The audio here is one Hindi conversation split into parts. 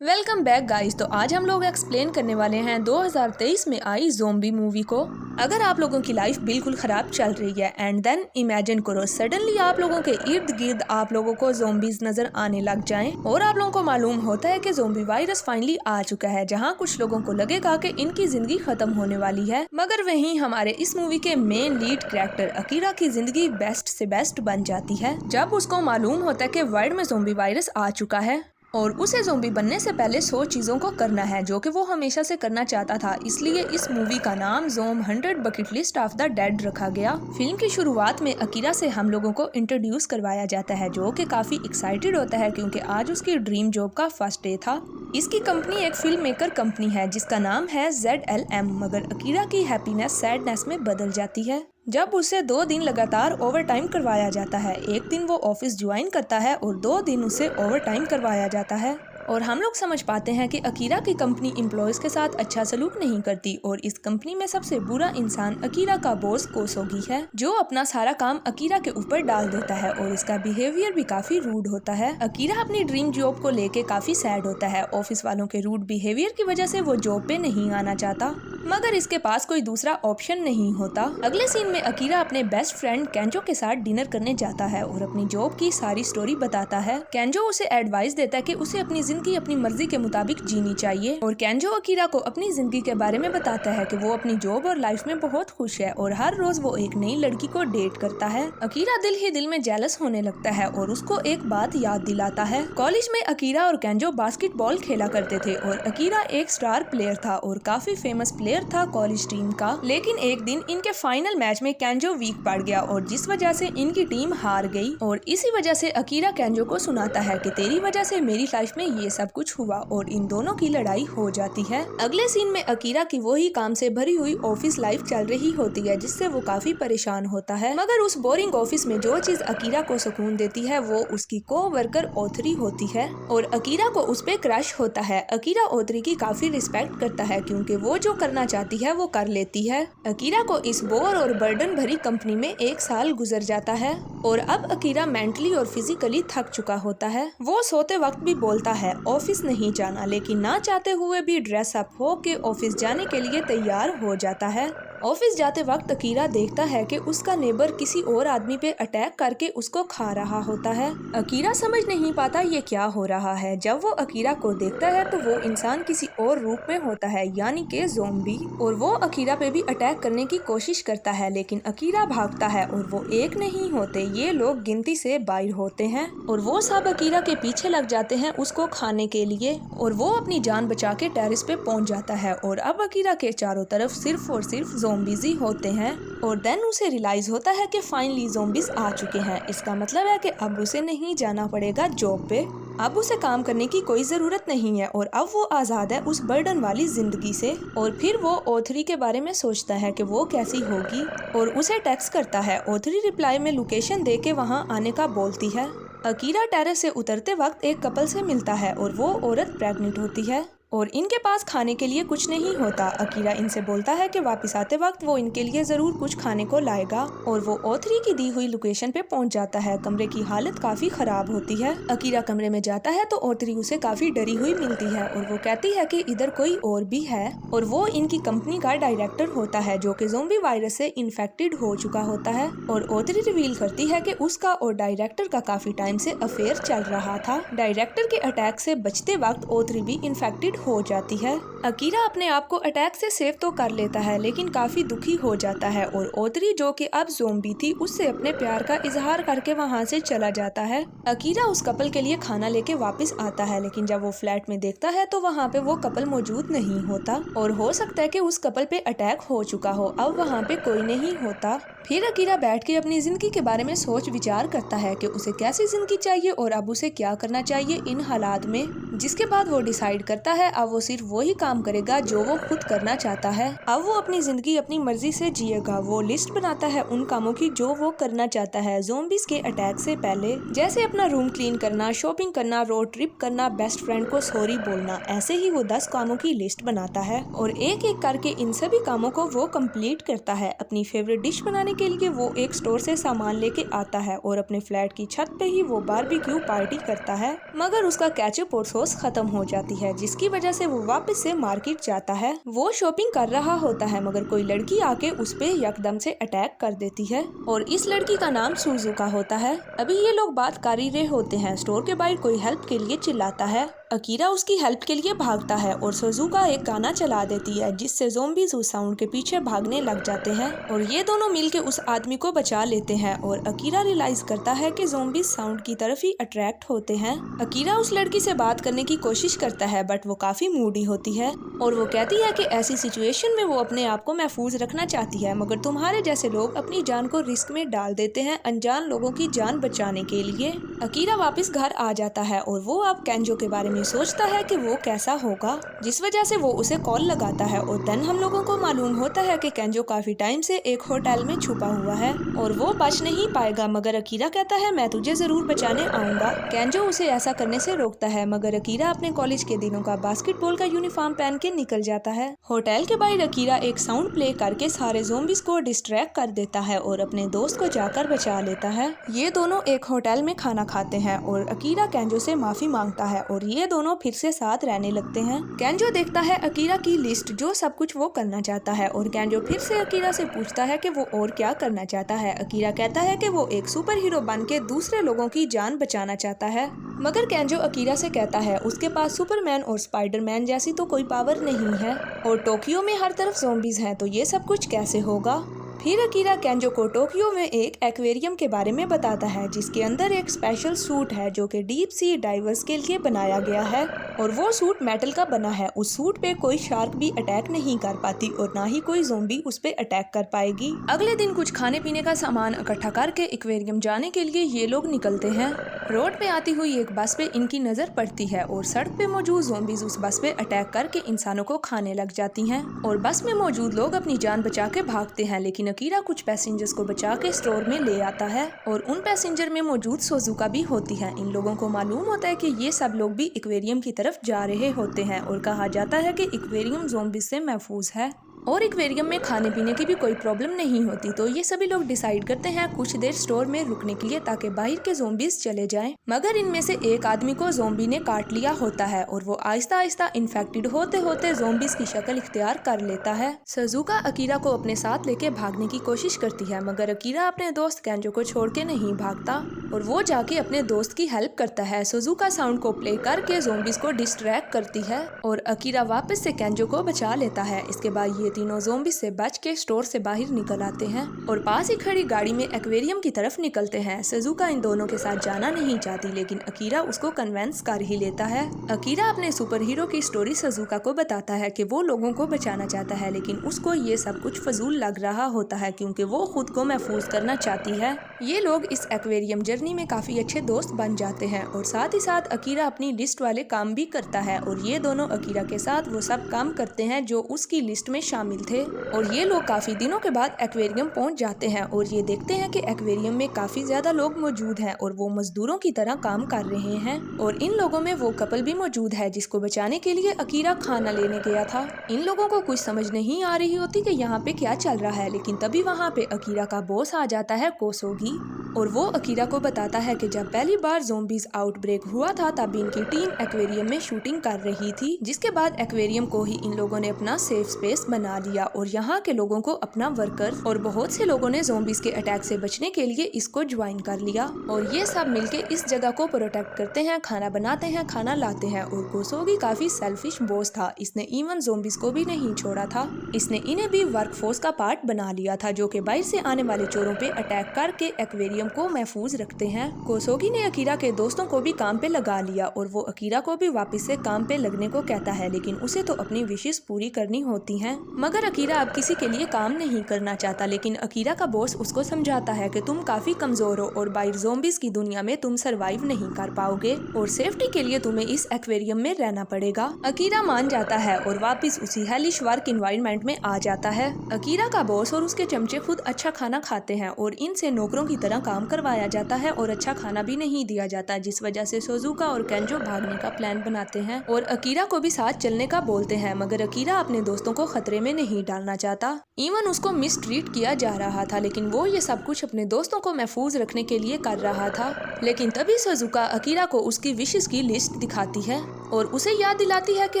Welcome back guys. तो आज हम लोग एक्सप्लेन करने वाले हैं 2023 में आई ज़ोंबी मूवी को। अगर आप लोगों की लाइफ बिल्कुल ख़राब चल रही है एंड देन इमेजिन करो सडनली आप लोगों के इर्द गिर्द आप लोगों को ज़ोंबीज नजर आने लग जाएं और आप लोगों को मालूम होता है कि ज़ोंबी वायरस फाइनली आ चुका है, जहां कुछ लोगों को लगेगा कि इनकी जिंदगी खत्म होने वाली है। मगर वहीं हमारे इस मूवी के मेन लीड कैरेक्टर अकीरा की जिंदगी बेस्ट से बेस्ट बन जाती है जब उसको मालूम होता है कि वर्ल्ड में ज़ोंबी वायरस आ चुका है और उसे ज़ोंबी बनने से पहले 100 चीज़ों को करना है जो कि वो हमेशा से करना चाहता था। इसलिए इस मूवी का नाम ज़ोम 100 bucket list of the dead रखा गया। फिल्म की शुरुआत में अकीरा से हम लोगों को इंट्रोड्यूस करवाया जाता है जो कि काफ़ी एक्साइटेड होता है क्योंकि आज उसकी ड्रीम जॉब का फर्स्ट डे था। इसकी कंपनी एक फिल्म मेकर कंपनी है जिसका नाम है ZLM। मगर अकीरा की हैप्पीनेस सैडनेस में बदल जाती है जब उसे 2 दिन लगातार ओवर टाइम करवाया जाता है। एक दिन वो ऑफिस ज्वाइन करता है और 2 दिन उसे ओवर टाइम करवाया जाता है और हम लोग समझ पाते हैं कि अकीरा की कंपनी एम्प्लॉयज के साथ अच्छा सलूक नहीं करती और इस कंपनी में सबसे बुरा इंसान अकीरा का बॉस कोसोगी है जो अपना सारा काम अकीरा के ऊपर डाल देता है और इसका बिहेवियर भी काफी रूड होता है। अकीरा अपनी ड्रीम जॉब को लेके काफी सैड होता है। ऑफिस वालों के रूड बिहेवियर की वजह से वो जॉब पे नहीं आना चाहता मगर इसके पास कोई दूसरा ऑप्शन नहीं होता। अगले सीन में अकीरा अपने बेस्ट फ्रेंड केंजो के साथ डिनर करने जाता है और अपनी जॉब की सारी स्टोरी बताता है। केंजो उसे एडवाइस देता है कि उसे अपनी जिंदगी अपनी मर्जी के मुताबिक जीनी चाहिए और केंजो अकीरा को अपनी जिंदगी के बारे में बताता है कि वो अपनी जॉब और लाइफ में बहुत खुश है और हर रोज वो एक नई लड़की को डेट करता है। अकीरा दिल ही दिल में जेलस होने लगता है और उसको एक बात याद दिलाता है। कॉलेज में अकीरा और केंजो बास्केटबॉल खेला करते थे और अकीरा एक स्टार प्लेयर था और काफी फेमस प्लेयर था कॉलेज टीम का। लेकिन एक दिन इनके फाइनल मैच में केंजो वीक पड़ गया और जिस वजह से इनकी टीम हार गई और इसी वजह से अकीरा केंजो को सुनाता है कि तेरी वजह से मेरी लाइफ में ये सब कुछ हुआ और इन दोनों की लड़ाई हो जाती है। अगले सीन में अकीरा की वही काम से भरी हुई ऑफिस लाइफ चल रही होती है जिससे वो काफी परेशान होता है। मगर उस बोरिंग ऑफिस में जो चीज अकीरा को सुकून देती है वो उसकी को-वर्कर ओथरी होती है और अकीरा को उस पे क्रश होता है। अकीरा ओथरी की काफी रिस्पेक्ट करता है क्योंकि वो जो करना चाहती है वो कर लेती है। अकीरा को इस बोर और बर्डन भरी कंपनी में 1 साल गुजर जाता है और अब अकीरा मेंटली और फिजिकली थक चुका होता है। वो सोते वक्त भी बोलता है ऑफिस नहीं जाना, लेकिन ना चाहते हुए भी ड्रेस अप हो के ऑफिस जाने के लिए तैयार हो जाता है। ऑफिस जाते वक्त अकीरा देखता है कि उसका नेबर किसी और आदमी पे अटैक करके उसको खा रहा होता है। अकीरा समझ नहीं पाता ये क्या हो रहा है। जब वो अकीरा को देखता है तो वो इंसान किसी और रूप में होता है यानी कि ज़ोंबी और वो अकीरा पे भी अटैक करने की कोशिश करता है लेकिन अकीरा भागता है और वो एक नहीं होते, ये लोग गिनती से 22 होते हैं और वो सब अकीरा के पीछे लग जाते हैं उसको खाने के लिए और वो अपनी जान बचा के टेरेस पे पहुंच जाता है और अब अकीरा के चारों तरफ सिर्फ और सिर्फ ज़ोंबीज ही होते हैं और देन उसे रियलाइज होता है कि फाइनली ज़ोंबीज आ चुके हैं। इसका मतलब है कि अब उसे नहीं जाना पड़ेगा जॉब पे, अब उसे काम करने की कोई ज़रूरत नहीं है और अब वो आज़ाद है उस बर्डन वाली ज़िंदगी से। और फिर वो ओथरी के बारे में सोचता है कि वो कैसी होगी और उसे टेक्स्ट करता है। ओथरी रिप्लाई में लोकेशन दे के वहाँ आने का बोलती है। अकीरा टेरेस से उतरते वक्त एक कपल से मिलता है और वो औरत प्रेग्नेंट होती है और इनके पास खाने के लिए कुछ नहीं होता। अकीरा इनसे बोलता है कि वापस आते वक्त वो इनके लिए जरूर कुछ खाने को लाएगा और वो ओथरी की दी हुई लोकेशन पे पहुंच जाता है। कमरे की हालत काफी खराब होती है। अकीरा कमरे में जाता है तो ओथरी उसे काफी डरी हुई मिलती है और वो कहती है कि इधर कोई और भी है और वो इनकी कंपनी का डायरेक्टर होता है जो कि ज़ोंबी वायरस से इन्फेक्टेड हो चुका होता है और ओथरी रिवील करती है कि उसका और डायरेक्टर का काफी टाइम से अफेयर चल रहा था। डायरेक्टर के अटैक से बचते वक्त ओथरी भी इन्फेक्टेड हो जाती है। अकीरा अपने आप को अटैक से सेव तो कर लेता है लेकिन काफी दुखी हो जाता है और ओथरी जो कि अब ज़ोंबी थी उससे अपने प्यार का इजहार करके वहां से चला जाता है। अकीरा उस कपल के लिए खाना लेके वापस आता है लेकिन जब वो फ्लैट में देखता है तो वहाँ पे वो कपल मौजूद नहीं होता और हो सकता है कि उस कपल पे अटैक हो चुका हो, अब वहाँ पे कोई नहीं होता। फिर अकीरा बैठ के अपनी जिंदगी के बारे में सोच विचार करता है कि उसे कैसी जिंदगी चाहिए और अब उसे क्या करना चाहिए इन हालात में, जिसके बाद वो डिसाइड करता है अब वो सिर्फ वही काम करेगा जो वो खुद करना चाहता है। अब वो अपनी जिंदगी अपनी मर्जी से जिएगा। वो लिस्ट बनाता है उन कामों की जो वो करना चाहता है ज़ोंबीज के अटैक से पहले, जैसे अपना रूम क्लीन करना, शॉपिंग करना, रोड ट्रिप करना, बेस्ट फ्रेंड को सॉरी बोलना। ऐसे ही वो 10 कामों की लिस्ट बनाता है और एक एक करके इन सभी कामों को वो कंप्लीट करता है। अपनी फेवरेट डिश बनाने के लिए वो एक स्टोर से सामान लेके आता है और अपने फ्लैट की छत पे ही वो बारबेक्यू पार्टी करता है, मगर उसका केचप और सॉस खत्म हो जाती है, जिसकी वजह से वो वापस से मार्केट जाता है। वो शॉपिंग कर रहा होता है मगर कोई लड़की आके उस पे यकदम से अटैक कर देती है और इस लड़की का नाम सुजुका होता है। अभी ये लोग बात कर ही रहे होते हैं, स्टोर के बाहर कोई हेल्प के लिए चिल्लाता है। अकीरा उसकी हेल्प के लिए भागता है और सुजुका एक गाना चला देती है, जिससे ज़ॉम्बीज़ उस साउंड के पीछे भागने लग जाते हैं और ये दोनों मिलके उस आदमी को बचा लेते हैं और अकीरा रियलाइज करता है कि ज़ॉम्बीज़ साउंड की तरफ ही अट्रैक्ट होते हैं। अकीरा उस लड़की से बात करने की कोशिश करता है बट वो काफी मूडी होती है और वो कहती है कि ऐसी सिचुएशन में वो अपने आप को महफूज रखना चाहती है, मगर तुम्हारे जैसे लोग अपनी जान को रिस्क में डाल देते हैं अनजान लोगों की जान बचाने के लिए। अकीरा वापस घर आ जाता है और वो अब केंजो के बारे में सोचता है कि वो कैसा होगा, जिस वजह से वो उसे कॉल लगाता है और देन हम लोगों को मालूम होता है कि केंजो काफी टाइम से एक होटल में छुपा हुआ है और वो बच नहीं पाएगा, मगर अकीरा कहता है मैं तुझे जरूर बचाने आऊंगा। केंजो उसे ऐसा करने से रोकता है मगर अकीरा अपने कॉलेज के दिनों का बास्केटबॉल का यूनिफॉर्म पहन के निकल जाता है। होटल के बाहर अकीरा एक साउंड प्ले करके सारे ज़ॉम्बीज़ को डिस्ट्रैक्ट कर देता है और अपने दोस्त को जाकर बचा लेता है। ये दोनों एक होटल में खाना खाते हैं और अकीरा केंजो से माफी मांगता है और ये दोनों फिर से साथ रहने लगते हैं। केंजो देखता है अकीरा की लिस्ट जो सब कुछ वो करना चाहता है और केंजो फिर से अकीरा से पूछता है कि वो और क्या करना चाहता है। अकीरा कहता है कि वो एक सुपर हीरो बन के दूसरे लोगों की जान बचाना चाहता है, मगर केंजो अकीरा से कहता है उसके पास सुपरमैन और स्पाइडरमैन जैसी तो कोई पावर नहीं है और टोक्यो में हर तरफ ज़ॉम्बीज़ हैं, तो ये सब कुछ कैसे होगा। फिर अकीरा केंजो को टोक्यो में एक एक्वेरियम के बारे में बताता है जिसके अंदर एक स्पेशल सूट है जो कि डीप सी डाइवर्स के लिए बनाया गया है और वो सूट मेटल का बना है। उस सूट पे कोई शार्क भी अटैक नहीं कर पाती और ना ही कोई ज़ॉम्बी उस पे अटैक कर पाएगी। अगले दिन कुछ खाने पीने का सामान इकट्ठा करके एक्वेरियम जाने के लिए ये लोग निकलते हैं। रोड पे आती हुई एक बस पे इनकी नजर पड़ती है और सड़क पे मौजूद ज़ॉम्बीज़ उस बस पे अटैक करके इंसानों को खाने लग जाती हैं और बस में मौजूद लोग अपनी जान बचा के भागते हैं, लेकिन अकीरा कुछ पैसेंजर्स को बचा के स्टोर में ले आता है और उन पैसेंजर में मौजूद सुजुका भी होती है। इन लोगों को मालूम होता है कि ये सब लोग भी एक्वेरियम की तरफ जा रहे होते हैं और कहा जाता है कि एक्वेरियम ज़ॉम्बीज़ से महफूज है और एक्वेरियम में खाने पीने की भी कोई प्रॉब्लम नहीं होती, तो ये सभी लोग डिसाइड करते हैं कुछ देर स्टोर में रुकने के लिए ताकि बाहर के ज़ॉम्बीज़ चले जाएं। मगर इनमें से एक आदमी को ज़ॉम्बी ने काट लिया होता है और वो आहिस्ता आहिस्ता इन्फेक्टेड होते होते ज़ॉम्बीज़ की शक्ल इख्तियार कर लेता है। सुजुका अकीरा को अपने साथ लेके भागने की कोशिश करती है मगर अकीरा अपने दोस्त केंजो को छोड़ के नहीं भागता और वो जाके अपने दोस्त की हेल्प करता है। सुजुका साउंड को प्ले करके ज़ॉम्बीज़ को डिस्ट्रैक्ट करती है और अकीरा वापस से केंजो को बचा लेता है। इसके बाद ये तीनों ज़ॉम्बी से बच के स्टोर से बाहर निकल आते हैं और पास ही खड़ी गाड़ी में एक्वेरियम की तरफ निकलते हैं। सुजुका इन दोनों के साथ जाना नहीं चाहती लेकिन अकीरा उसको कन्वेंस कर ही लेता है। अकीरा अपने सुपर हीरो की स्टोरी सुजुका को बताता है कि वो लोगों को बचाना चाहता है, लेकिन उसको ये सब कुछ फजूल लग रहा होता है क्योंकि वो खुद को महफूज करना चाहती है। ये लोग इस एक्वेरियम जर्नी में काफी अच्छे दोस्त बन जाते हैं और साथ ही साथ अकीरा अपनी लिस्ट वाले काम भी करता है और ये दोनों अकीरा के साथ वो सब काम करते हैं जो उसकी लिस्ट में शामिल थे और ये लोग काफी दिनों के बाद एक्वेरियम पहुंच जाते हैं और ये देखते हैं कि एक्वेरियम में काफी ज्यादा लोग मौजूद हैं और वो मजदूरों की तरह काम कर रहे हैं और इन लोगों में वो कपल भी मौजूद है जिसको बचाने के लिए अकीरा खाना लेने गया था। इन लोगों को कुछ समझ नहीं आ रही होती कि यहाँ पे क्या चल रहा है, लेकिन तभी वहाँ पे अकीरा का बॉस आ जाता है कोसोगी और वो अकीरा को बताता है कि जब पहली बार ज़ॉम्बीज़ आउटब्रेक हुआ था तब इनकी टीम एक्वेरियम में शूटिंग कर रही थी, जिसके बाद एक्वेरियम को ही इन लोगों ने अपना सेफ स्पेस बना लिया और यहाँ के लोगों को अपना वर्कर और बहुत से लोगों ने ज़ॉम्बीज़ के अटैक से बचने के लिए इसको ज्वाइन कर लिया और ये सब मिलके इस जगह को प्रोटेक्ट करते हैं, खाना बनाते हैं, खाना लाते हैं। और कोसोगी काफी सेल्फिश बॉस था, इसने इवन ज़ॉम्बीज़ को भी नहीं छोड़ा था, इसने इन्हें भी वर्कफोर्स का पार्ट बना लिया था जो कि बाहर से आने वाले चोरों पे अटैक करके एक्वेरियम को महफूज रखते हैं। कोसोगी ने अकीरा के दोस्तों को भी काम पे लगा लिया और वो अकीरा को भी वापस से काम पे लगने को कहता है, लेकिन उसे तो अपनी विशेष पूरी करनी होती हैं। मगर अकीरा अब किसी के लिए काम नहीं करना चाहता, लेकिन अकीरा का बॉस उसको समझाता है कि तुम काफी कमजोर हो और बाहर ज़ॉम्बीज़ की दुनिया में तुम सरवाइव नहीं कर पाओगे और सेफ्टी के लिए तुम्हें इस एक्वेरियम में रहना पड़ेगा। अकीरा मान जाता है और वापस उसी हेलिश वर्क एनवायरनमेंट में आ जाता है। अकीरा का बॉस और उसके चमचे खुद अच्छा खाना खाते हैं और इनसे नौकरों की तरह काम काम करवाया जाता है और अच्छा खाना भी नहीं दिया जाता, जिस वजह से सोजुका और केंजो भागने का प्लान बनाते हैं और अकीरा को भी साथ चलने का बोलते हैं, मगर अकीरा अपने दोस्तों को खतरे में नहीं डालना चाहता। इवन उसको मिसट्रीट किया जा रहा था, लेकिन वो ये सब कुछ अपने दोस्तों को महफूज रखने के लिए कर रहा था। लेकिन तभी सोजुका अकीरा को उसकी विशेस की लिस्ट दिखाती है और उसे याद दिलाती है कि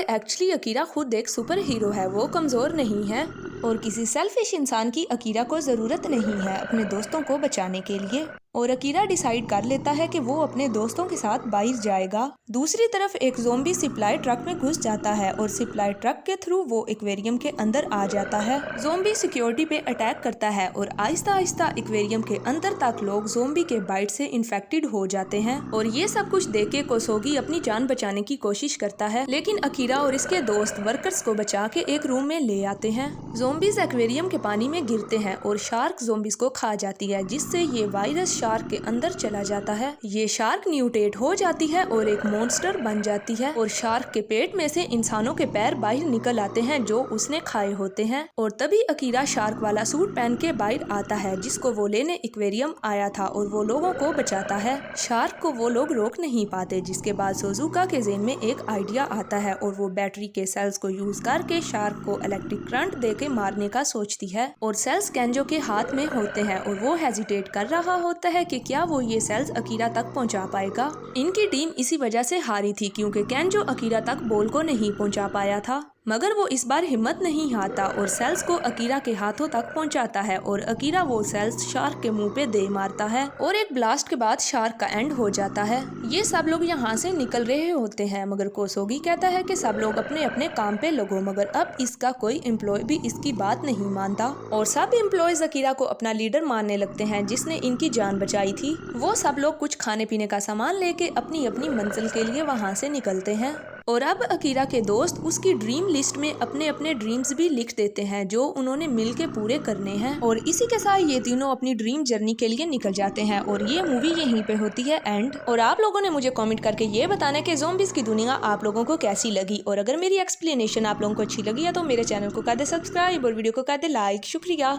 एक्चुअली अकीरा खुद एक सुपर हीरो है, वो कमजोर नहीं है और किसी सेल्फिश इंसान की अकीरा को जरूरत नहीं है अपने दोस्तों को बचाने के लिए। और अकीरा डिसाइड कर लेता है कि वो अपने दोस्तों के साथ बाहर जाएगा। दूसरी तरफ एक ज़ोंबी सप्लाई ट्रक में घुस जाता है और सप्लाई ट्रक के थ्रू वो एक्वेरियम के अंदर आ जाता है। ज़ोंबी सिक्योरिटी पे अटैक करता है और आहिस्ता आहिस्ता एक्वेरियम के अंदर तक लोग ज़ोंबी के बाइट से इन्फेक्टेड हो जाते हैं। और ये सब कुछ देख के कोसोगी अपनी जान बचाने की कोशिश करता है, लेकिन अकीरा और इसके दोस्त वर्कर्स को बचा के एक रूम में ले आते हैं। ज़ोंबीज एक्वेरियम के पानी में गिरते हैं और शार्क ज़ोंबीज को खा जाती है, जिससे ये वायरस शार्क के अंदर चला जाता है। ये शार्क न्यूटेट हो जाती है और एक मॉन्स्टर बन जाती है और शार्क के पेट में से इंसानों के पैर बाहर निकल आते हैं जो उसने खाए होते हैं। और तभी अकीरा शार्क वाला सूट पहन के बाहर आता है, जिसको वो लेने एक्वेरियम आया था और वो लोगों को बचाता है। शार्क को वो लोग रोक नहीं पाते, जिसके बाद सोजुका के ज़हन में एक आइडिया आता है और वो बैटरी के सेल्स को यूज करके शार्क को इलेक्ट्रिक करंट देके मारने का सोचती है। और सेल्स केंजो के हाथ में होते हैं और वो हेजिटेट कर रहा होता है कि क्या वो ये सेल्स अकीरा तक पहुंचा पाएगा। इनकी टीम इसी वजह से हारी थी क्योंकि केंजो अकीरा तक बॉल को नहीं पहुंचा पाया था, मगर वो इस बार हिम्मत नहीं हारता और सेल्स को अकीरा के हाथों तक पहुंचाता है और अकीरा वो सेल्स शार्क के मुंह पे दे मारता है और एक ब्लास्ट के बाद शार्क का एंड हो जाता है। ये सब लोग यहाँ से निकल रहे होते हैं, मगर कोसोगी कहता है कि सब लोग अपने अपने काम पे लगो, मगर अब इसका कोई एम्प्लॉय भी इसकी बात नहीं मानता और सब एम्प्लॉयज अकीरा को अपना लीडर मानने लगते हैं जिसने इनकी जान बचाई थी। वो सब लोग कुछ खाने पीने का सामान लेके अपनी अपनी मंजिल के लिए वहाँ से निकलते हैं। और अब अकीरा के दोस्त उसकी ड्रीम लिस्ट में अपने अपने ड्रीम्स भी लिख देते हैं जो उन्होंने मिलके पूरे करने हैं। और इसी के साथ ये तीनों अपनी ड्रीम जर्नी के लिए निकल जाते हैं और ये मूवी यहीं पे होती है एंड। और आप लोगों ने मुझे कमेंट करके ये बताना कि ज़ोंबीज की दुनिया आप लोगों को कैसी लगी, और अगर मेरी एक्सप्लेनेशन आप लोगों को अच्छी लगी है तो मेरे चैनल को कर दे सब्सक्राइब और वीडियो को कर दे लाइक। शुक्रिया।